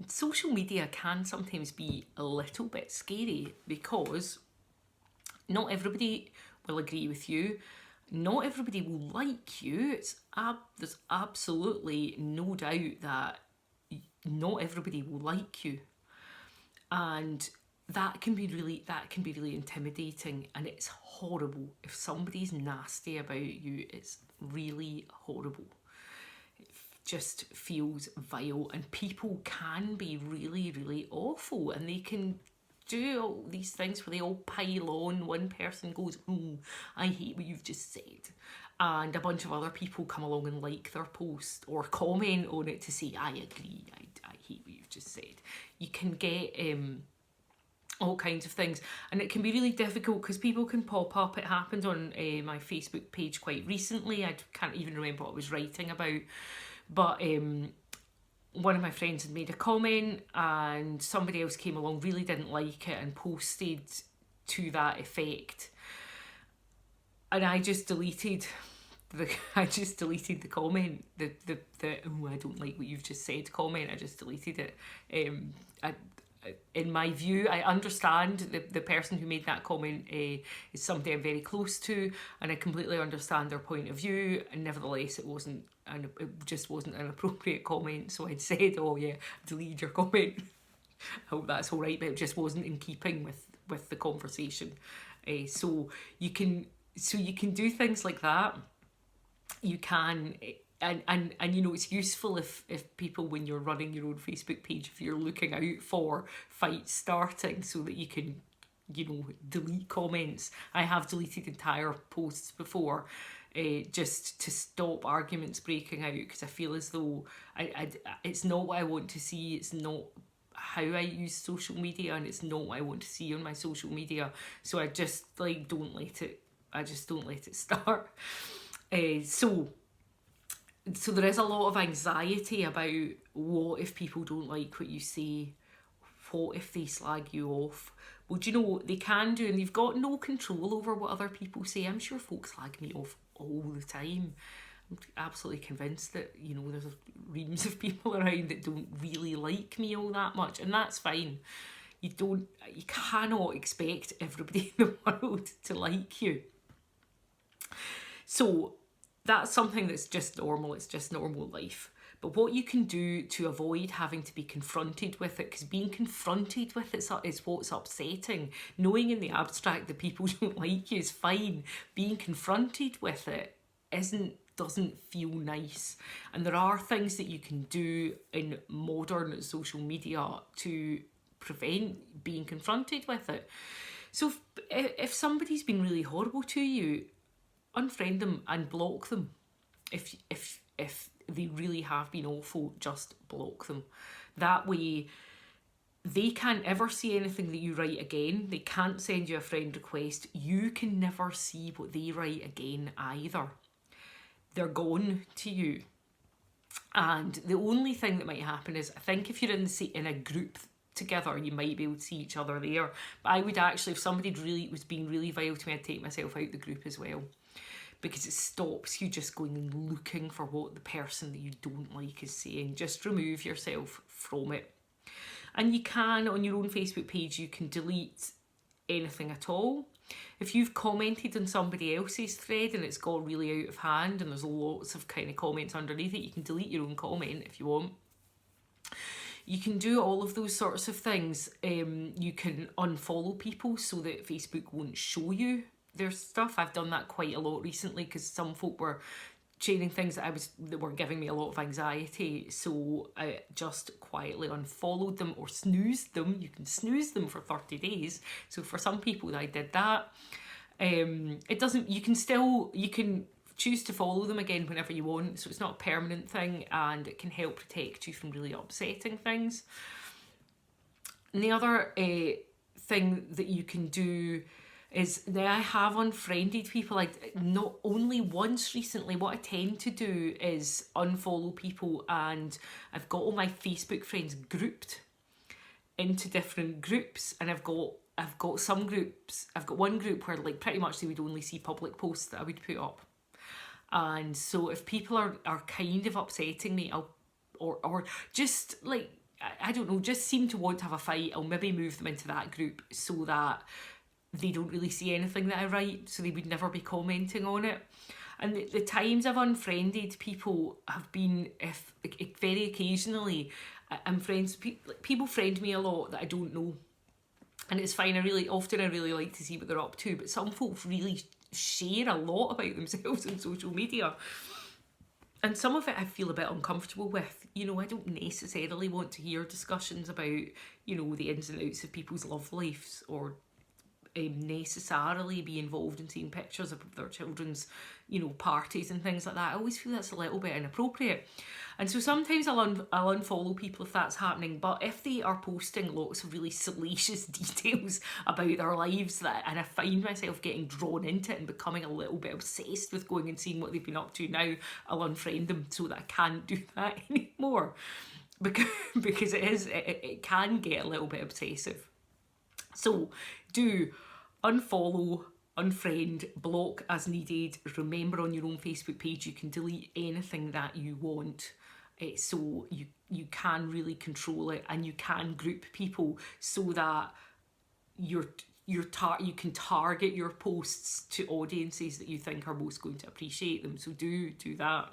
social media can sometimes be a little bit scary because not everybody will agree with you. Not everybody will like you. There's absolutely no doubt that not everybody will like you, and that can be really intimidating, and it's horrible if somebody's nasty about you. It's really horrible. Just feels vile, and people can be really, really awful, and they can do all these things where they all pile on. One person goes, "Oh, I hate what you've just said," and a bunch of other people come along and like their post or comment on it to say, "I agree, I hate what you've just said." You can get all kinds of things, and it can be really difficult because people can pop up. It happened on my Facebook page quite recently. I can't even remember what I was writing about, but one of my friends had made a comment and somebody else came along, really didn't like it, and posted to that effect, and I just deleted the comment, the "oh, I don't like what you've just said" comment. I just deleted it. In my view, I understand the person who made that comment is somebody I'm very close to, and I completely understand their point of view, and nevertheless it just wasn't an appropriate comment, so I'd said, "Oh yeah, delete your comment." I hope that's all right, but it just wasn't in keeping with the conversation. So you can do things like that. You can, and it's useful if people, when you're running your own Facebook page, if you're looking out for fights starting, so that you can delete comments. I have deleted entire posts before, just to stop arguments breaking out, because I feel as though it's not what I want to see. It's not how I use social media, and it's not what I want to see on my social media. So I just don't let it start. So there is a lot of anxiety about, what if people don't like what you say? What if they slag you off? Well, do you know what they can do? And you've got no control over what other people say. I'm sure folks slag me off all the time. I'm absolutely convinced that, there's reams of people around that don't really like me all that much, and that's fine. You cannot expect everybody in the world to like you. So that's something that's just normal. It's just normal life. But what you can do to avoid having to be confronted with it, because being confronted with it is what's upsetting. Knowing in the abstract that people don't like you is fine. Being confronted with it doesn't feel nice. And there are things that you can do in modern social media to prevent being confronted with it. So if somebody's been really horrible to you, unfriend them and block them. If they really have been awful, just block them. That way they can't ever see anything that you write again. They can't send you a friend request. You can never see what they write again either. They're gone to you. And the only thing that might happen is, I think if you're in a group together, you might be able to see each other there. But I would actually, if somebody really was being really vile to me, I'd take myself out the group as well, because it stops you just going and looking for what the person that you don't like is saying. Just remove yourself from it. And you can, on your own Facebook page, you can delete anything at all. If you've commented on somebody else's thread and it's got really out of hand and there's lots of kind of comments underneath it, you can delete your own comment if you want. You can do all of those sorts of things. You can unfollow people so that Facebook won't show you their stuff. I've done that quite a lot recently because some folk were sharing things that were giving me a lot of anxiety, so I just quietly unfollowed them or snoozed them. You can snooze them for 30 days. So for some people, I did that. It doesn't. You can choose to follow them again whenever you want, so it's not a permanent thing, and it can help protect you from really upsetting things. And the other thing that you can do is, now I have unfriended people. Not only once recently. What I tend to do is unfollow people, and I've got all my Facebook friends grouped into different groups, and I've got some groups. I've got one group where pretty much they would only see public posts that I would put up. And so if people are kind of upsetting me, or just I don't know, just seem to want to have a fight, I'll maybe move them into that group so that they don't really see anything that I write, so they would never be commenting on it. And the times I've unfriended people have been if like, very occasionally. I'm friends. People friend me a lot that I don't know, and it's fine. I really like to see what they're up to. But some folks really share a lot about themselves on social media, and some of it I feel a bit uncomfortable with. You know, I don't necessarily want to hear discussions about, you know, the ins and outs of people's love lives, or necessarily be involved in seeing pictures of their children's, you know, parties and things like that. I always feel that's a little bit inappropriate. And so sometimes I'll unfollow people if that's happening, but if they are posting lots of really salacious details about their lives, and I find myself getting drawn into it and becoming a little bit obsessed with going and seeing what they've been up to, now I'll unfriend them so that I can't do that anymore. Because it can get a little bit obsessive. So do unfollow, unfriend, block as needed. Remember, on your own Facebook page, you can delete anything that you want. So you can really control it, and you can group people so that you can target your posts to audiences that you think are most going to appreciate them. So do that.